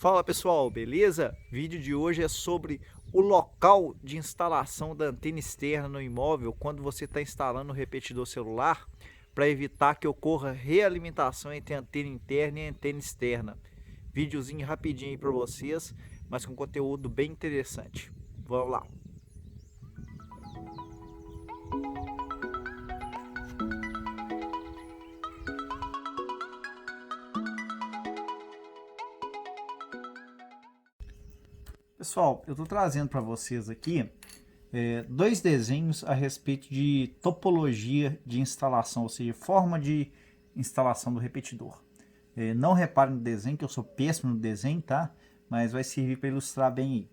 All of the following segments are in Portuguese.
Fala pessoal, beleza? O vídeo de hoje é sobre o local de instalação da antena externa no imóvel quando você está instalando o repetidor celular para evitar que ocorra realimentação entre a antena interna e a antena externa. Videozinho rapidinho aí para vocês, mas com conteúdo bem interessante. Vamos lá! Pessoal, eu estou trazendo para vocês aqui dois desenhos a respeito de topologia de instalação, ou seja, forma de instalação do repetidor. Não reparem no desenho, que eu sou péssimo no desenho, tá? Mas vai servir para ilustrar bem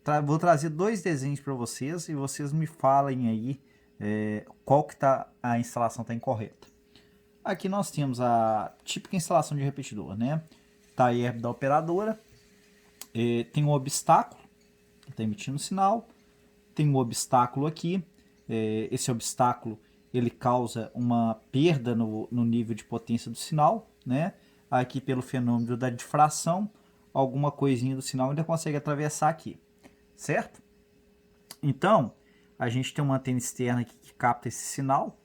aí. Vou trazer dois desenhos para vocês e vocês me falem aí qual que a instalação está incorreta. Aqui nós temos a típica instalação de repetidor, né? Tá aí da operadora, tem um obstáculo, que está emitindo sinal, tem um obstáculo aqui, esse obstáculo ele causa uma perda no nível de potência do sinal, né? Aqui pelo fenômeno da difração, alguma coisinha do sinal ainda consegue atravessar aqui, certo? Então, a gente tem uma antena externa aqui que capta esse sinal.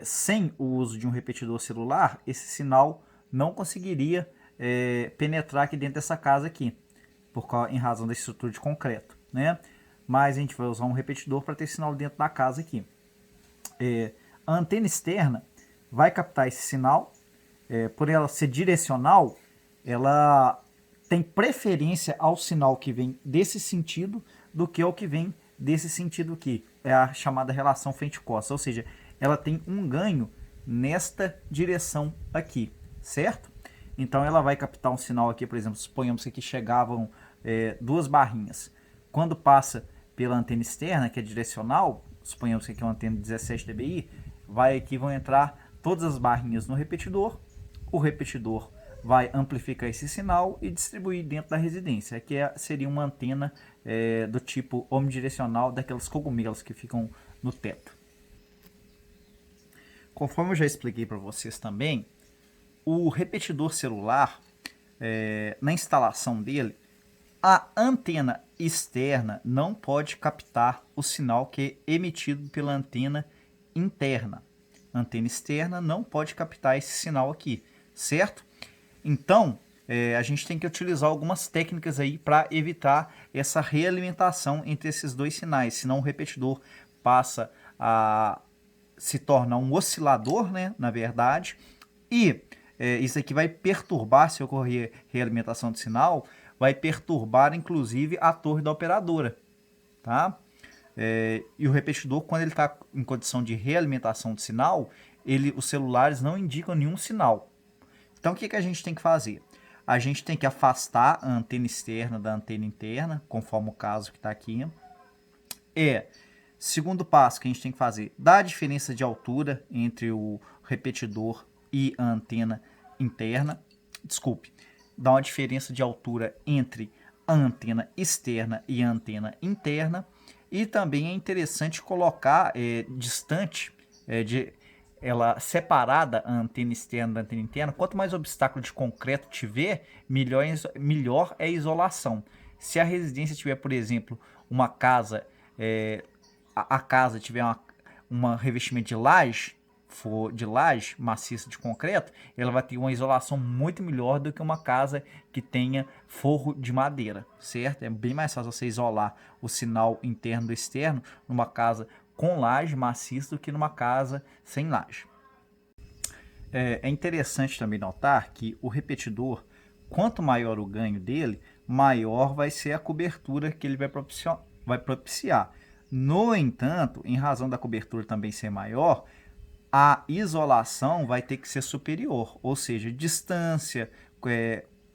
Sem o uso de um repetidor celular, esse sinal não conseguiria penetrar aqui dentro dessa casa aqui, em razão da estrutura de concreto, né? Mas a gente vai usar um repetidor para ter sinal dentro da casa aqui. A antena externa vai captar esse sinal, por ela ser direcional, ela tem preferência ao sinal que vem desse sentido do que ao que vem desse sentido aqui. É a chamada relação frente-costa, ou seja, ela tem um ganho nesta direção aqui, certo? Então ela vai captar um sinal aqui, por exemplo, suponhamos que aqui chegavam duas barrinhas. Quando passa pela antena externa, que é direcional, suponhamos que aqui é uma antena de 17 dBi, vão entrar todas as barrinhas no repetidor, o repetidor vai amplificar esse sinal e distribuir dentro da residência, que seria uma antena do tipo omnidirecional, daquelas cogumelos que ficam no teto. Conforme eu já expliquei para vocês também, o repetidor celular, na instalação dele, a antena externa não pode captar o sinal que é emitido pela antena interna. A antena externa não pode captar esse sinal aqui, certo? Então, a gente tem que utilizar algumas técnicas aí para evitar essa realimentação entre esses dois sinais, senão o repetidor passa a se tornar um oscilador, né, na verdade, e isso aqui vai perturbar, se ocorrer realimentação do sinal, vai perturbar inclusive a torre da operadora, tá? E o repetidor, quando ele está em condição de realimentação do sinal, os celulares não indicam nenhum sinal. Então o que a gente tem que fazer? A gente tem que afastar a antena externa da antena interna, conforme o caso que está aqui. Segundo passo que a gente tem que fazer, dar a diferença de altura entre o repetidor e a antena interna. Desculpe, dar uma diferença de altura entre a antena externa e a antena interna. E também é interessante colocar distante, ela separada, a antena externa da antena interna. Quanto mais obstáculo de concreto tiver, melhor é a isolação. Se a residência tiver, por exemplo, uma casa, a casa tiver uma revestimento de laje, for de laje maciça de concreto, ela vai ter uma isolação muito melhor do que uma casa que tenha forro de madeira, certo? É bem mais fácil você isolar o sinal interno do externo numa casa com laje maciça do que numa casa sem laje. É interessante também notar que o repetidor, quanto maior o ganho dele, maior vai ser a cobertura que ele vai propiciar. No entanto, em razão da cobertura também ser maior, a isolação vai ter que ser superior, ou seja, distância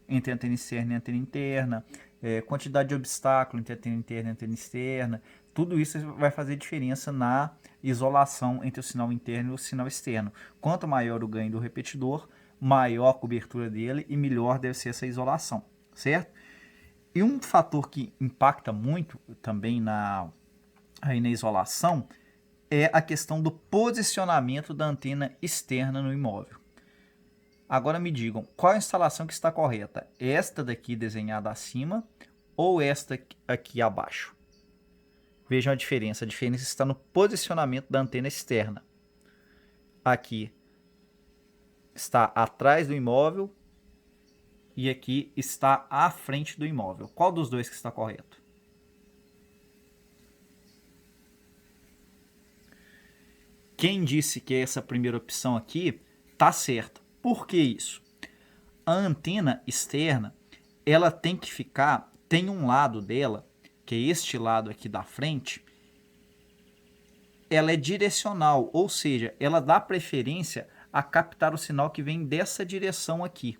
entre a antena externa e a antena interna, quantidade de obstáculo entre a antena interna e a antena externa, tudo isso vai fazer diferença na isolação entre o sinal interno e o sinal externo. Quanto maior o ganho do repetidor, maior a cobertura dele e melhor deve ser essa isolação, certo? E um fator que impacta muito também aí na isolação é a questão do posicionamento da antena externa no imóvel. Agora me digam, qual a instalação que está correta? Esta daqui desenhada acima ou esta aqui abaixo? Vejam a diferença está no posicionamento da antena externa. Aqui está atrás do imóvel e aqui está à frente do imóvel. Qual dos dois que está correto? Quem disse que essa primeira opção aqui está certa? Por que isso? A antena externa, ela tem que ficar, tem um lado dela, que é este lado aqui da frente, ela é direcional, ou seja, ela dá preferência a captar o sinal que vem dessa direção aqui.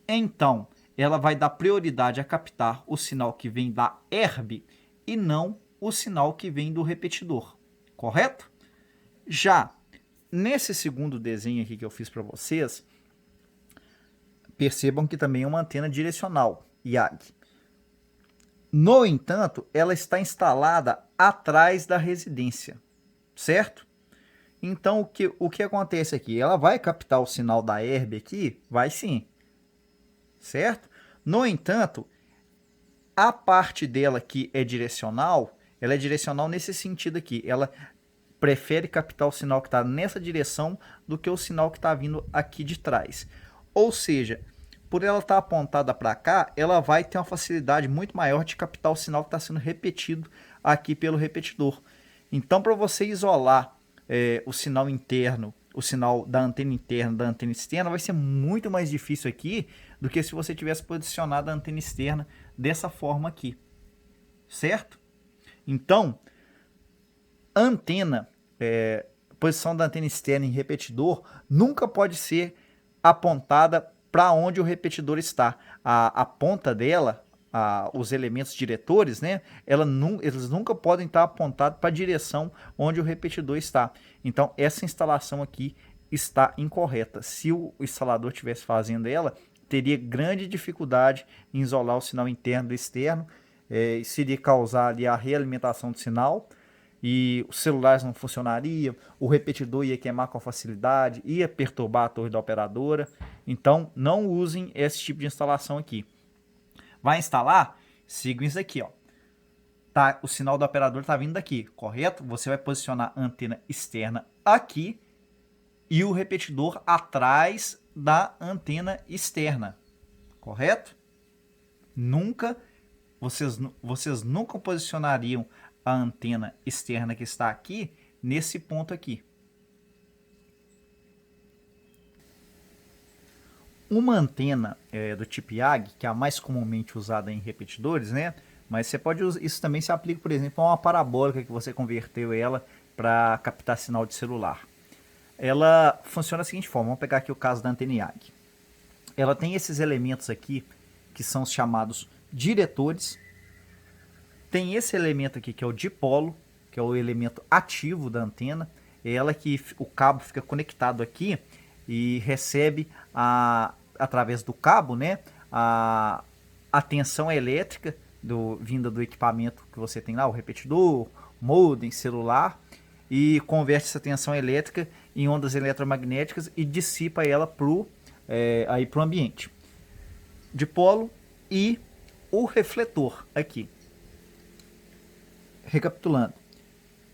Então, ela vai dar prioridade a captar o sinal que vem da herb e não o sinal que vem do repetidor, correto? Já nesse segundo desenho aqui que eu fiz para vocês, percebam que também é uma antena direcional, IAG. No entanto, ela está instalada atrás da residência, certo? Então, o que acontece aqui? Ela vai captar o sinal da herb aqui? Vai sim, certo? No entanto, a parte dela que é direcional, ela é direcional nesse sentido aqui. Ela prefere captar o sinal que está nessa direção do que o sinal que está vindo aqui de trás. Ou seja, por ela estar apontada para cá, ela vai ter uma facilidade muito maior de captar o sinal que está sendo repetido aqui pelo repetidor. Então, para você isolar o sinal interno, o sinal da antena interna da antena externa, vai ser muito mais difícil aqui do que se você tivesse posicionado a antena externa dessa forma aqui, certo? Então, antena, posição da antena externa em repetidor nunca pode ser apontada para onde o repetidor está. A ponta dela, os elementos diretores, né, eles nunca podem estar apontados para a direção onde o repetidor está. Então, essa instalação aqui está incorreta. Se o instalador estivesse fazendo ela, teria grande dificuldade em isolar o sinal interno do externo, isso iria causar ali a realimentação do sinal, e os celulares não funcionariam, o repetidor ia queimar com facilidade, ia perturbar a torre da operadora. Então, não usem esse tipo de instalação aqui. Vai instalar? Sigam isso aqui, ó. Tá, o sinal do operador está vindo daqui, correto? Você vai posicionar a antena externa aqui e o repetidor atrás da antena externa, correto? Vocês nunca posicionariam a antena externa que está aqui nesse ponto aqui. Uma antena do tipo IAG, que é a mais comumente usada em repetidores, né? Mas você pode usar, isso também se aplica, por exemplo, a uma parabólica que você converteu ela para captar sinal de celular. Ela funciona da seguinte forma, vamos pegar aqui o caso da antena IAG. Ela tem esses elementos aqui que são os chamados diretores. Tem esse elemento aqui que é o dipolo, que é o elemento ativo da antena. É ela que o cabo fica conectado aqui e recebe através do cabo, né, a tensão elétrica vinda do equipamento que você tem lá, o repetidor, modem, celular, e converte essa tensão elétrica em ondas eletromagnéticas e dissipa ela para o ambiente. Dipolo e o refletor aqui. Recapitulando,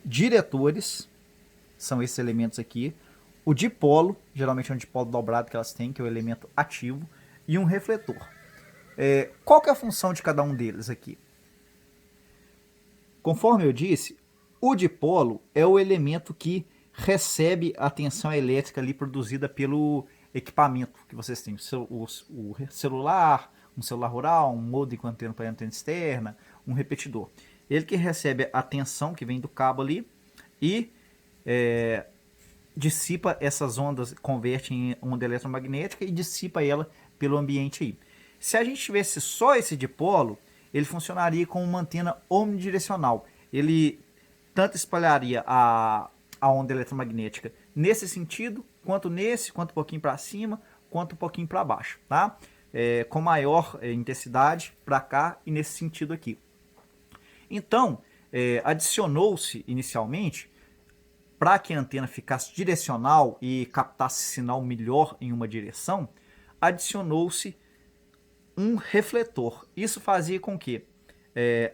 diretores são esses elementos aqui, o dipolo, geralmente é um dipolo dobrado que elas têm, que é o elemento ativo, e um refletor. Qual que é a função de cada um deles aqui? Conforme eu disse, o dipolo é o elemento que recebe a tensão elétrica ali produzida pelo equipamento que vocês têm, o celular, um celular rural, um modem com antena para antena externa, um repetidor. Ele que recebe a tensão que vem do cabo ali e dissipa essas ondas, converte em onda eletromagnética e dissipa ela pelo ambiente aí. Se a gente tivesse só esse dipolo, ele funcionaria como uma antena omnidirecional. Ele tanto espalharia a onda eletromagnética nesse sentido, quanto nesse, quanto um pouquinho para cima, quanto um pouquinho para baixo, tá? Com maior intensidade para cá e nesse sentido aqui. Então, adicionou-se inicialmente para que a antena ficasse direcional e captasse sinal melhor em uma direção, adicionou-se um refletor. Isso fazia com que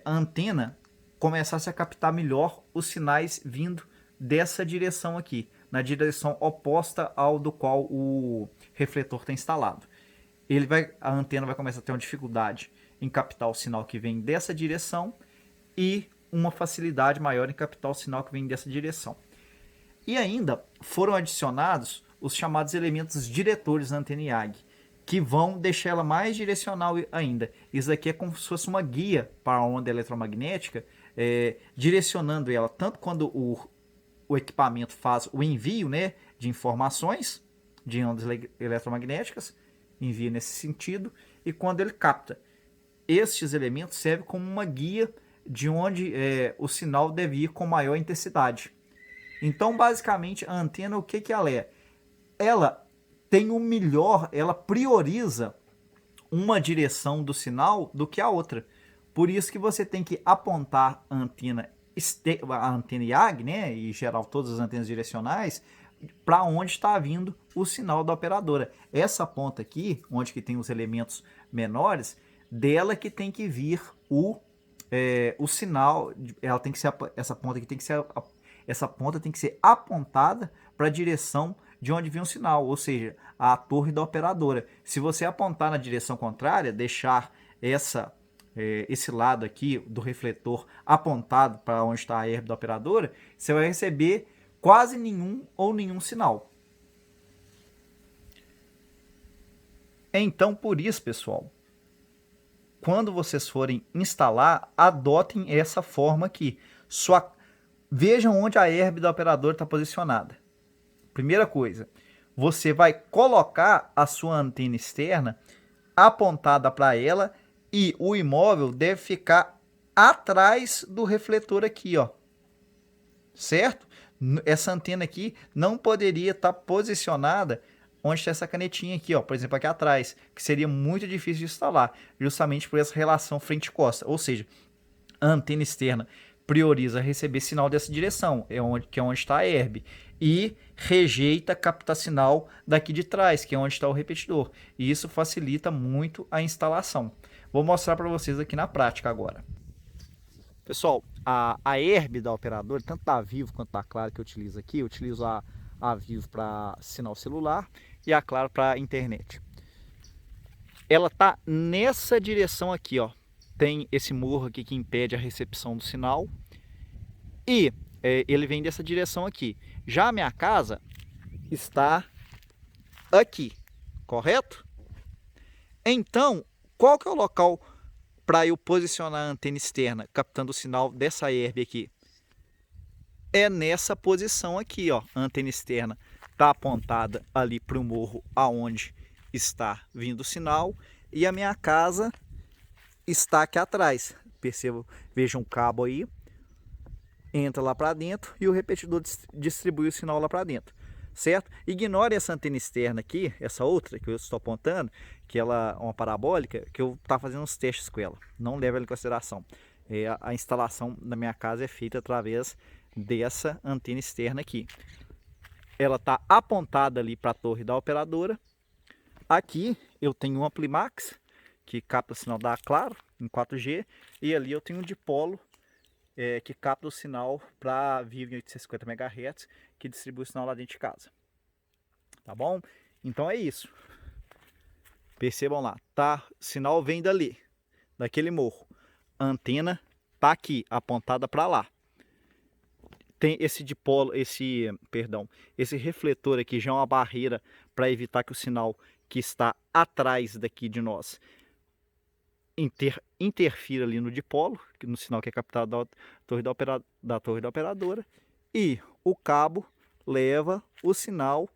a antena começasse a captar melhor os sinais vindo dessa direção aqui, na direção oposta ao do qual o refletor está instalado. A antena vai começar a ter uma dificuldade em captar o sinal que vem dessa direção e uma facilidade maior em captar o sinal que vem dessa direção. E ainda foram adicionados os chamados elementos diretores na antena IAG, que vão deixar ela mais direcional ainda. Isso aqui é como se fosse uma guia para a onda eletromagnética, direcionando ela tanto quando o equipamento faz o envio, né, de informações de ondas eletromagnéticas, envia nesse sentido, e quando ele capta. Estes elementos servem como uma guia de onde o sinal deve ir com maior intensidade. Então, basicamente, a antena, o que ela é? Ela tem o melhor, ela prioriza uma direção do sinal do que a outra. Por isso que você tem que apontar a antena IAG, né, e em geral todas as antenas direcionais, para onde está vindo o sinal da operadora. Essa ponta aqui, onde que tem os elementos menores, dela que tem que vir o sinal. Ela tem que ser, essa ponta aqui tem que ser, essa ponta tem que ser apontada para a direção de onde vem o sinal, ou seja, a torre da operadora. Se você apontar na direção contrária, deixar esse lado aqui do refletor apontado para onde está a herb da operadora, você vai receber quase nenhum ou nenhum sinal. Então, por isso, pessoal, quando vocês forem instalar, adotem essa forma aqui. Vejam onde a herb da operadora está posicionada. Primeira coisa, você vai colocar a sua antena externa apontada para ela e o imóvel deve ficar atrás do refletor aqui, ó. Certo? Essa antena aqui não poderia estar posicionada onde está essa canetinha aqui, ó, por exemplo, aqui atrás, que seria muito difícil de instalar, justamente por essa relação frente-costa. Ou seja, a antena externa prioriza receber sinal dessa direção, que é onde está a herb, e rejeita captar sinal daqui de trás, que é onde está o repetidor. E isso facilita muito a instalação. Vou mostrar para vocês aqui na prática agora. Pessoal, a herb da operadora, tanto da Vivo quanto da Claro que eu utilizo aqui, eu utilizo a Vivo para sinal celular e a Claro para internet. Ela tá nessa direção aqui, ó. Tem esse morro aqui que impede a recepção do sinal e ele vem dessa direção aqui. Já a minha casa está aqui, correto? Então, qual que é o local para eu posicionar a antena externa, captando o sinal dessa herb aqui? É nessa posição aqui, ó. A antena externa está apontada ali para o morro aonde está vindo o sinal e a minha casa está aqui atrás. Percebam, vejam um cabo aí, entra lá para dentro e o repetidor distribui o sinal lá para dentro, certo? Ignore essa antena externa aqui, essa outra que eu estou apontando, que ela é uma parabólica, que eu estou fazendo uns testes com ela. Não leve ela em consideração. A instalação da minha casa é feita através dessa antena externa aqui. Ela está apontada ali para a torre da operadora. Aqui eu tenho um Amplimax, que capta o sinal da Claro em 4G, e ali eu tenho um dipolo que capta o sinal para Vivo em 850 MHz, que distribui o sinal lá dentro de casa. Tá bom? Então é isso. Percebam lá, tá? O sinal vem dali, daquele morro. A antena tá aqui, apontada para lá. Tem esse dipolo, esse refletor aqui já é uma barreira para evitar que o sinal que está atrás daqui de nós interfira ali no dipolo, no sinal que é captado da torre da operadora, e o cabo leva o sinal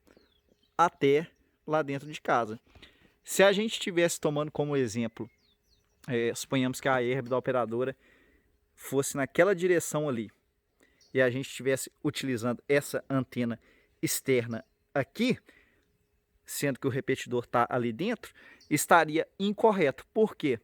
até lá dentro de casa. Se a gente estivesse tomando como exemplo, suponhamos que a herb da operadora fosse naquela direção ali, e a gente estivesse utilizando essa antena externa aqui, sendo que o repetidor está ali dentro, estaria incorreto. Por quê?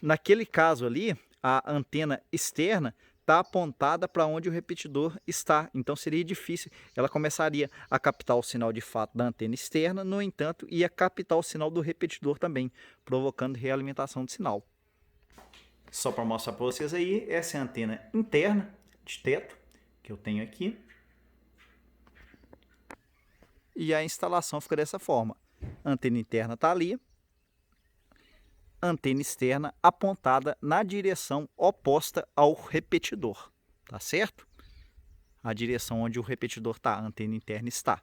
Naquele caso ali, a antena externa está apontada para onde o repetidor está. Então seria difícil. Ela começaria a captar o sinal de fato da antena externa, no entanto, ia captar o sinal do repetidor também, provocando realimentação do sinal. Só para mostrar para vocês aí, essa é a antena interna de teto que eu tenho aqui. E a instalação fica dessa forma. A antena interna está ali. Antena externa apontada na direção oposta ao repetidor, tá certo? A direção onde o repetidor está, a antena interna está.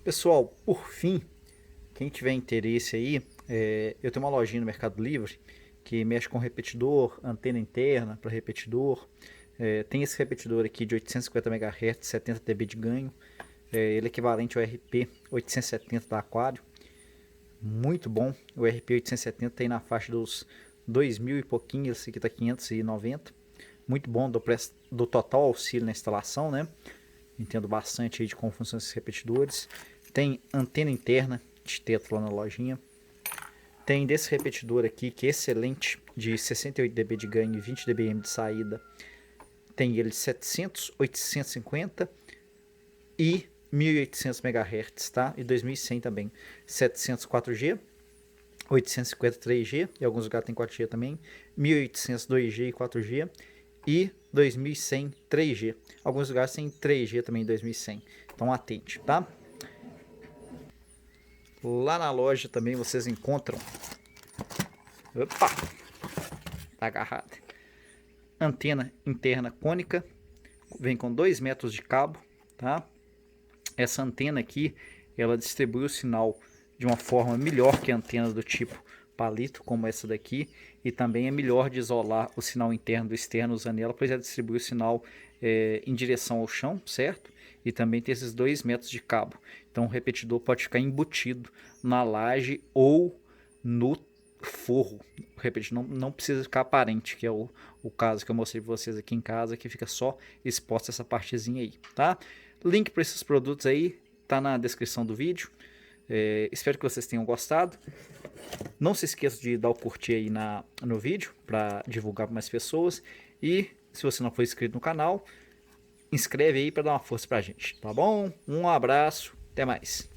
Pessoal, por fim, quem tiver interesse aí, eu tenho uma lojinha no Mercado Livre que mexe com repetidor, antena interna para repetidor. Tem esse repetidor aqui de 850 MHz, 70 dB de ganho, ele é equivalente ao RP 870 da Aquário. Muito bom, o RP 870 tem na faixa dos 2.000 e pouquinho, esse aqui está 590. Muito bom, do total auxílio na instalação, né? Entendo bastante aí de como funcionam esses repetidores. Tem antena interna de teto lá na lojinha. Tem desse repetidor aqui, que é excelente, de 68 dB de ganho e 20 dBm de saída. Tem ele de 700, 850 e 1800 MHz, tá? E 2100 também. 700 4G, 850 3G, e alguns lugares tem 4G também. 1800 2G e 4G e 2100 3G. Alguns lugares tem 3G também 2100. Então atente, tá? Lá na loja também vocês encontram. Opa! Tá agarrado. Antena interna cônica. Vem com 2 metros de cabo, tá? Essa antena aqui, ela distribui o sinal de uma forma melhor que a antena do tipo palito, como essa daqui, e também é melhor de isolar o sinal interno do externo usando ela, pois ela distribui o sinal em direção ao chão, certo? E também tem esses 2 metros de cabo. Então o repetidor pode ficar embutido na laje ou no forro. O repetidor não precisa ficar aparente, que é o caso que eu mostrei para vocês aqui em casa, que fica só exposta essa partezinha aí, tá? Link para esses produtos aí tá na descrição do vídeo. Espero que vocês tenham gostado. Não se esqueça de dar o curtir aí no vídeo para divulgar para mais pessoas. E se você não for inscrito no canal, inscreve aí para dar uma força pra gente, tá bom? Um abraço, até mais.